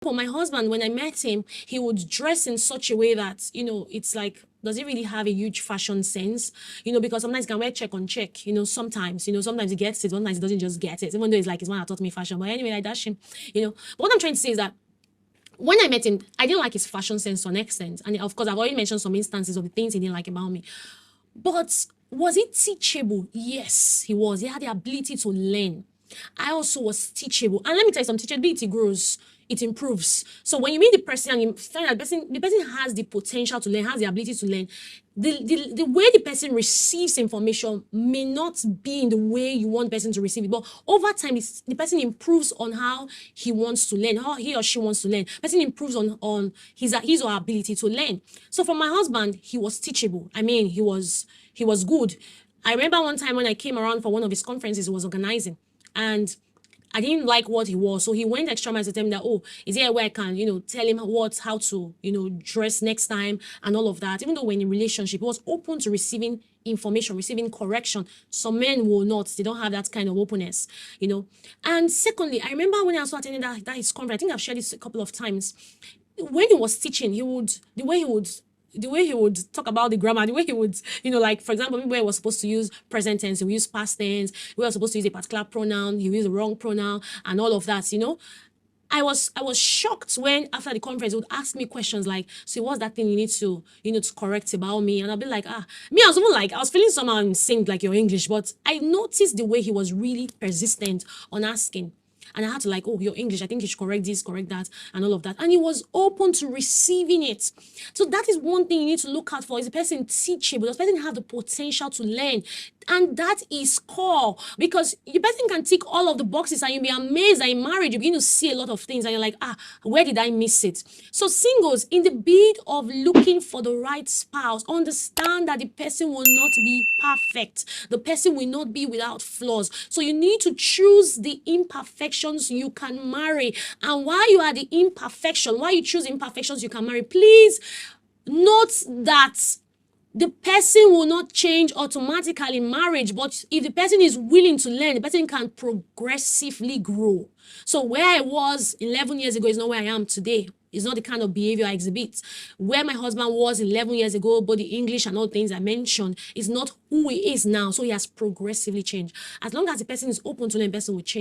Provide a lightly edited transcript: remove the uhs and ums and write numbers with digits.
For my husband, when I met him, he would dress in such a way that, it's like, does he really have a huge fashion sense? Because sometimes he can wear check on check, sometimes he gets it, sometimes he doesn't just get it, even though it's like, he's one that taught me fashion. But anyway, I dash him, But what I'm trying to say is that when I met him, I didn't like his fashion sense to an extent. And of course, I've already mentioned some instances of the things he didn't like about me. But was he teachable? Yes, he was. He had the ability to learn. I also was teachable. And let me tell you, some teachability grows, it improves. So when you meet the person and you find that the person has the potential to learn, has the ability to learn, the way the person receives information may not be in the way you want the person to receive it. But over time, the person improves on how he wants to learn, how he or she wants to learn. The person improves on his or her ability to learn. So for my husband, he was teachable. I mean, he was good. I remember one time when I came around for one of his conferences he was organizing, and I didn't like what he wore. So he went extra miles to tell me that, oh, is there a way I can, tell him how to, dress next time and all of that. Even though we're in a relationship, he was open to receiving information, receiving correction. Some men will not. They don't have that kind of openness, And secondly, I remember when I was attending that his conference, I think I've shared this a couple of times. When he was teaching, the way he would talk about the grammar, the way he would, like, for example, where he was supposed to use present tense, he would use past tense, we were supposed to use a particular pronoun, he would use the wrong pronoun, and all of that, I was shocked when after the conference, he would ask me questions like, so what's that thing you need to, to correct about me? And I'll be like, me, I was even like, I was feeling somehow in sync, like your English, but I noticed the way he was really persistent on asking. And I had to like, oh, your English, I think you should correct this, correct that, and all of that. And he was open to receiving it. So that is one thing you need to look out for. Is the person teachable? Does the person have the potential to learn? And that is core, because the person can tick all of the boxes and you'll be amazed that in marriage, you begin to see a lot of things and you're like, where did I miss it? So singles, in the bid of looking for the right spouse, understand that the person will not be perfect. The person will not be without flaws. So you need to choose the imperfections you can marry. And while you are the imperfection, while you choose imperfections you can marry, please note that the person will not change automatically in marriage, but if the person is willing to learn, the person can progressively grow. So where I was 11 years ago is not where I am today. It's not the kind of behavior I exhibit. Where my husband was 11 years ago, but the English and all things I mentioned is not who he is now. So he has progressively changed. As long as the person is open to learn, the person will change.